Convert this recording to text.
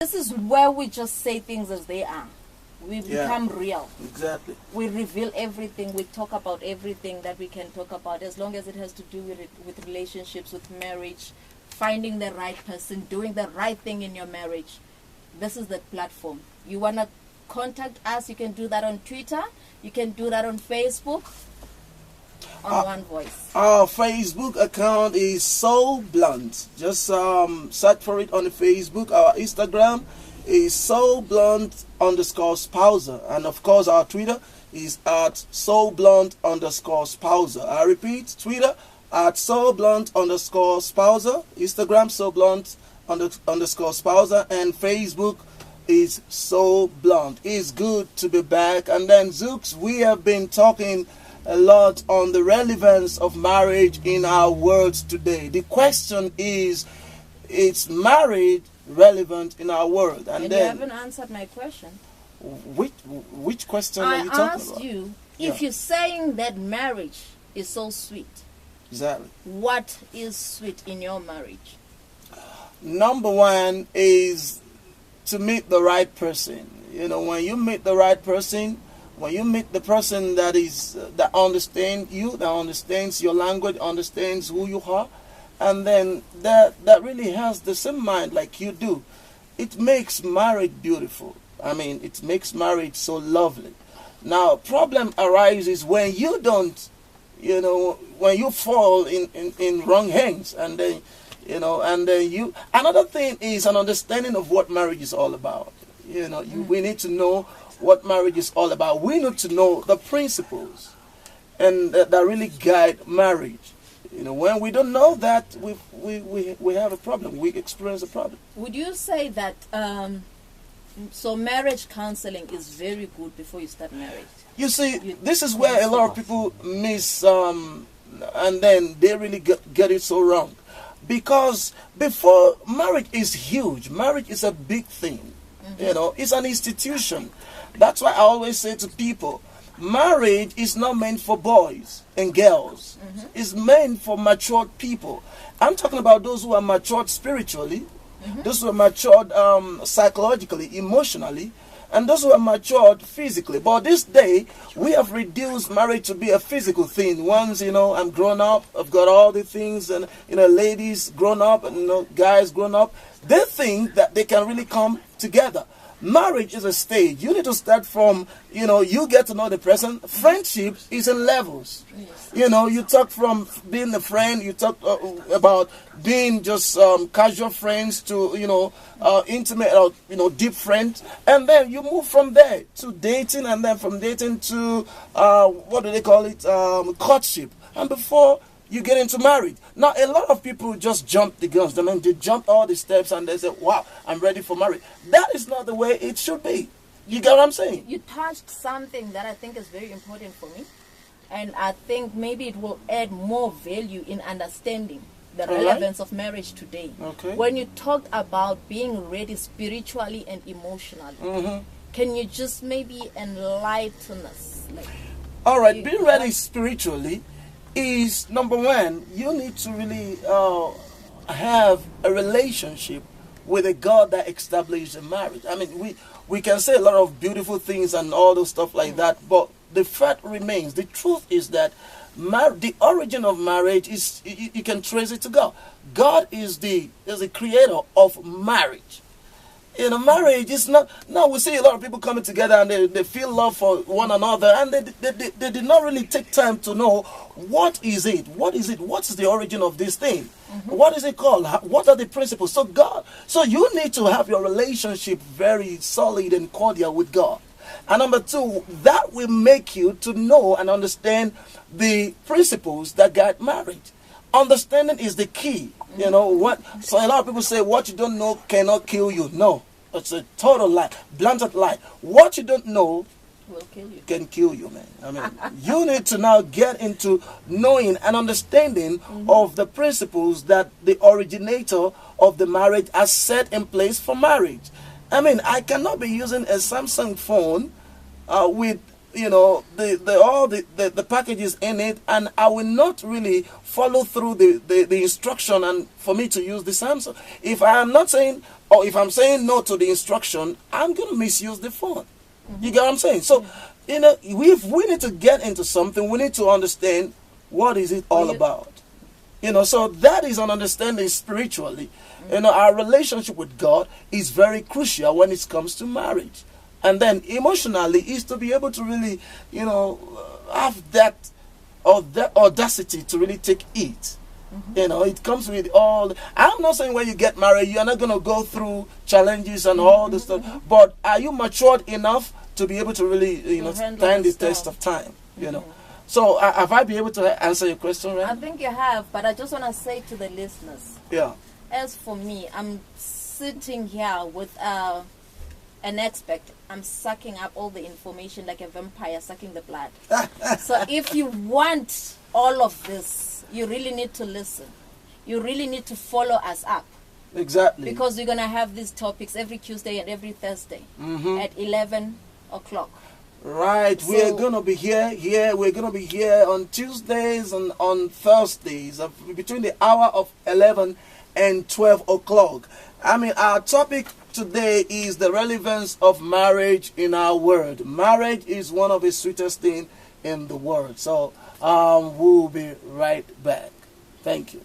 This is where we just say things as they are. We become real. Exactly. We reveal everything. We talk about everything that we can talk about, as long as it has to do with relationships, with marriage, finding the right person, doing the right thing in your marriage. This is the platform. You want to contact us, you can do that on Twitter. You can do that on Facebook. On One Voice. Our Facebook account is So Blunt. Just search for it on the Facebook. Our Instagram is So Blunt _spouser. And of course our Twitter is at So Blunt _spouser. I repeat, Twitter at So Blunt _spouser. Instagram So Blunt _spouser. And Facebook is So Blunt. It's good to be back. And then Zooks, we have been talking a lot on the relevance of marriage in our world today. The question is marriage relevant in our world? And then, you haven't answered my question. Which question are you talking about? I asked you, if you're saying that marriage is so sweet. Exactly. What is sweet in your marriage? Number one is to meet the right person. You know, when you meet the right person, when you meet the person that understands you, that understands your language, understands who you are, and then that really has the same mind like you do, it makes marriage beautiful. I mean, it makes marriage so lovely. Now, problem arises when you don't, you know, when you fall in wrong hands, and then, you know, and then you. Another thing is an understanding of what marriage is all about. You know, we need to know what marriage is all about. We need to know the principles and that really guide marriage. You know, when we don't know that, we have a problem. We experience a problem. Would you say that so marriage counseling is very good before you start marriage? You see, this is where a lot of people miss, and then they really get it so wrong. Because before, marriage is huge. Marriage is a big thing. You know, it's an institution. That's why I always say to people, marriage is not meant for boys and girls. It's meant for matured people. I'm talking about those who are matured spiritually, those who are matured psychologically, emotionally, and those who are matured physically. But this day, we have reduced marriage to be a physical thing. Once, you know, I'm grown up, I've got all the things, and, you know, ladies grown up, and, you know, guys grown up, they think that they can really come together. Marriage is a stage. You need to start from, you know, you get to know the person. Friendship is in levels. You know, you talk from being a friend, you talk about being just casual friends to, you know, intimate or, you know, deep friends. And then you move from there to dating, and then from dating to, what do they call it, courtship. And before you get into marriage. Now, a lot of people just jump the guns. I mean, they jump all the steps and they say, wow, I'm ready for marriage. That is not the way it should be. You get what I'm saying? You touched something that I think is very important for me. And I think maybe it will add more value in understanding the relevance of marriage today. Okay. When you talked about being ready spiritually and emotionally, can you just maybe enlighten us? Like, all right, being ready spiritually is, number one, you need to really have a relationship with a God that established a marriage. I mean, we can say a lot of beautiful things and all those stuff like that, but the fact remains, the truth is that the origin of marriage is, you can trace it to God. God is the creator of marriage. You know, marriage is not. Now we see a lot of people coming together and they feel love for one another, and they did not really take time to know what is it, what is the origin of this thing, what is it called, what are the principles. So you need to have your relationship very solid and cordial with God. And number two, that will make you to know and understand the principles that guide marriage. Understanding is the key. You know what? So a lot of people say what you don't know cannot kill you. No, it's a total lie, blunted lie. What you don't know will kill you. Can kill you, man. I mean, you need to now get into knowing and understanding of the principles that the originator of the marriage has set in place for marriage. I mean, I cannot be using a Samsung phone with you know, the packages in it, and I will not really follow through the instruction and for me to use the Samsung. If I am not saying, or if I'm saying no to the instruction, I'm going to misuse the phone. You get what I'm saying? So, you know, we need to get into something. We need to understand what is it all about. You know, so that is an understanding spiritually. You know, our relationship with God is very crucial when it comes to marriage. And then emotionally is to be able to really, you know, have that audacity to really take it. You know, it comes with all. I'm not saying when you get married, you're not going to go through challenges and all this stuff. But are you matured enough to be able to really, you know, stand the test of time? You know. So have I been able to answer your question, right? I think you have, but I just want to say to the listeners. Yeah. As for me, I'm sitting here with an expert. I'm sucking up all the information like a vampire sucking the blood. So if you want all of this, you really need to listen. You really need to follow us up. Exactly. Because we're going to have these topics every Tuesday and every Thursday at 11 o'clock. Right. So, we're going to be here. We're going to be here on Tuesdays and on Thursdays between the hour of 11 and 12 o'clock. I mean, our topic today is the relevance of marriage in our world. Marriage is one of the sweetest things in the world. So we'll be right back. Thank you.